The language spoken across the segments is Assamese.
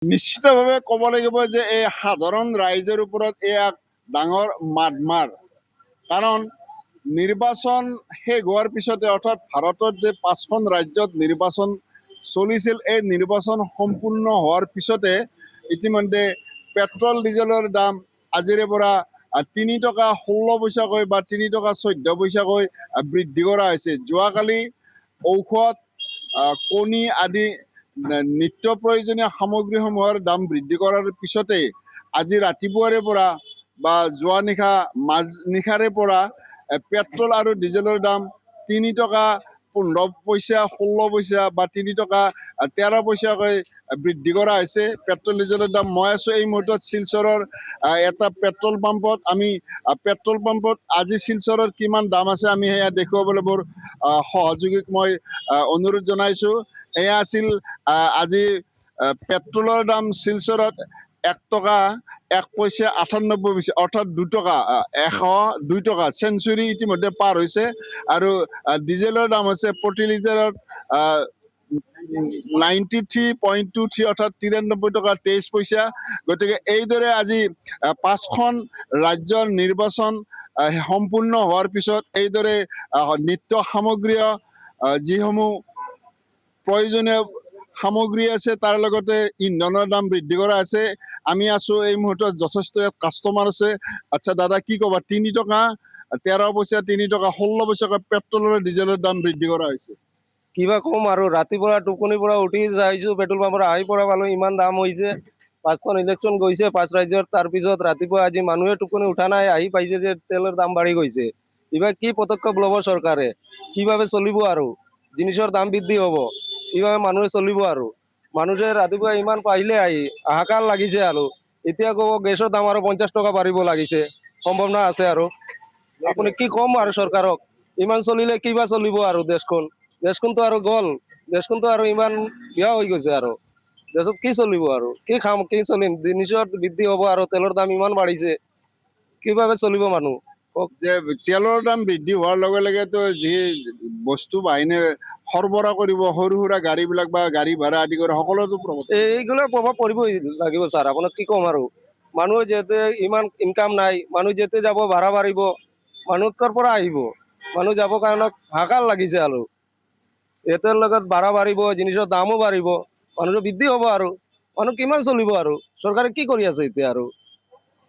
নিশ্চিতভাৱে ক'ব লাগিব যে এই সাধাৰণ ৰাইজৰ ওপৰত এক ডাঙৰ মাৰ কাৰণ নিৰ্বাচন শেষ হোৱাৰ পিছতে অৰ্থাৎ ভাৰতত যে 5খন ৰাজ্যত নিৰ্বাচন চলিছিল এই নিৰ্বাচন সম্পূৰ্ণ হোৱাৰ পিছতে ইতিমধ্যে পেট্ৰল ডিজেলৰ দাম আজিৰে পৰা 3 টকা 16 পইচাকৈ বা 3 টকা 14 পইচাকৈ বৃদ্ধি কৰা হৈছে। যোৱাকালি ঔষধ কণী আদি নিত্য প্ৰয়োজনীয় সামগ্ৰীসমূহৰ দাম বৃদ্ধি কৰাৰ পিছতে আজি ৰাতিপুৱাৰে পৰা বা যোৱা নিশা মাজনিশাৰে পৰা পেট্ৰল আৰু ডিজেলৰ দাম 3 টকা 15 পইচা 16 পইচা বা 3 টকা 13 পইচাকৈ বৃদ্ধি কৰা হৈছে পেট্ৰল ডিজেলৰ দাম। মই আছোঁ এই মুহূৰ্তত শিলচৰৰ এটা পেট্ৰল পাম্পত। আমি পেট্ৰল পাম্পত আজি শিলচৰৰ কিমান দাম আছে আমি সেয়া দেখুৱাবলৈ মোৰ সহযোগীক মই অনুৰোধ জনাইছোঁ। এয়া আছিল আজি পেট্ৰলৰ দাম শিলচৰত 1 টকা 1 পইচা 98 পইচা অৰ্থাৎ 2 টকা 102 টকা চেঞ্চুৰী ইতিমধ্যে পাৰ হৈছে আৰু ডিজেলৰ দাম হৈছে প্ৰতি লিটাৰত 93.23 অৰ্থাৎ 93 টকা 23 পইচা। গতিকে এইদৰে আজি 5খন ৰাজ্যৰ নিৰ্বাচন সম্পূৰ্ণ হোৱাৰ পিছত এইদৰে নিত্য সামগ্ৰীয় যিসমূহ প্ৰয়োজনীয় সামগ্ৰী আছে তাৰ লগতে ইন্ধনৰ দাম বৃদ্ধি কৰা আছে। আমি আছোঁ এই মুহূৰ্তত যথেষ্ট ইয়াত কাষ্টমাৰ আছে। আচ্ছা দাদা কি ক'বা, 3 টকা 13 পইচা 3 টকা 16 পইচাকৈ পেট্ৰল আৰু ডিজেলৰ দাম বৃদ্ধি কৰা হৈছে। কিবা কম আৰু ৰাতিপুৱা টোপনিৰ পৰা উঠি যাইছোঁ পেট্ৰল পাম্পৰ আহি পৰা পালোঁ ইমান দাম হৈছে। 5খন ইলেকশ্যন গৈছে 5 ৰাজ্যৰ, তাৰপিছত ৰাতিপুৱা আজি মানুহে টোপনি উঠা নাই, আহি পাইছে যে তেলৰ দাম বাঢ়ি গৈছে। এইবাৰ কি পদক্ষেপ ল'ব চৰকাৰে, কিভাৱে চলিব আৰু জিনিসৰ দাম বৃদ্ধি হ'ব, কিভাৱে মানুহে চলিব আৰু মানুহে ৰাতিপুৱা ইমান পাইলে আহি হাহাকাৰ লাগিছে আৰু এতিয়া ক'ব গেছৰ দাম আৰু 50 টকা বাঢ়িব লাগিছে, সম্ভাৱনা আছে আৰু আপুনি কি ক'ম আৰু চৰকাৰক, ইমান চলিলে কিবা চলিব আৰু দেশখনতো আৰু গ'ল, দেশখনতো আৰু ইমান বেয়া হৈ গৈছে আৰু দেশত কি চলিব আৰু কি খাম কি চলিম, জিনিসৰ বৃদ্ধি হ'ব আৰু তেলৰ দাম ইমান বাঢ়িছে, কিভাৱে চলিব মানুহ কওক। যে তেলৰ দাম বৃদ্ধি হোৱাৰ লগে লগেতো যি বস্তু বাহিনী সৰবৰাহ কৰিব সৰু সুৰা গাড়ীবিলাক বা গাড়ী ভাড়া আদি কৰি সকলোতো প্ৰভাৱ এইগুলো প্ৰভাৱ পৰিবই লাগিব ছাৰ, আপোনাক কি ক'ম আৰু মানুহ যিহেতু ইমান ইনকাম নাই, মানুহ যেতে যাব ভাড়া বাঢ়িব, মানুহ ক'ৰ পৰা আহিব, মানুহ যাব কাৰণে হাহাকাৰ লাগিছে আৰু এটাৰ লগত ভাড়া বাঢ়িব, জিনিসৰ দামো বাঢ়িব, মানুহটো বৃদ্ধি হ'ব আৰু মানুহ কিমান চলিব আৰু চৰকাৰে কি কৰি আছে এতিয়া আৰু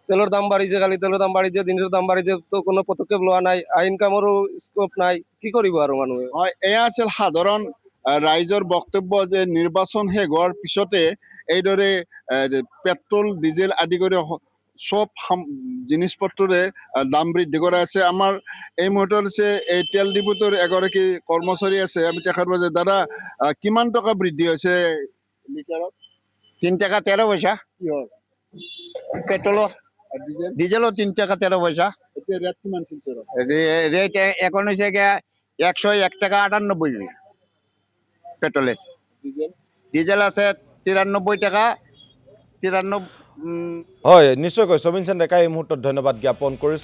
তেলৰ দাম বাঢ়িছে, খালি তেলৰ দাম বাঢ়িছে, জিনিসৰ দাম বাঢ়িছে, তো কোনো পদক্ষেপ লোৱা নাই, ইনকামৰো স্কোপ নাই, কি কৰিব আৰু মানুহে। হয়, এয়া আছিল সাধাৰণ ৰাইজৰ বক্তব্য যে নিৰ্বাচন শেষ হোৱাৰ পিছতে এইদৰে পেট্ৰল ডিজেল আদি কৰি চব জিনিস পত্ৰৰে দাম বৃদ্ধি কৰা আছে। আমাৰ এই মুহূৰ্তত আছে এই তেল ডিপুটোৰ এগৰাকী কৰ্মচাৰী আছে, আমি তেখেত যে দাদা কিমান টকা বৃদ্ধি হৈছে লিটাৰত? 3 টাকা 13 পয়সা কিহৰ? পেট্ৰোল, ডিজেল ডিজেলও 3 টাকা 13 পয়সা। এতিয়া ৰেট কিমান শিলচৰত? রেট এখন হয়েছে গিয়া 101 টাকা 98 পেট্রোলের। ডিজেল ডিজেল আছে 93 টাকা 93। হয়, নিশ্চয়কৈ সবিন সেন ডেকা এই মুহূৰ্তত ধন্যবাদ জ্ঞাপন কৰিছোঁ।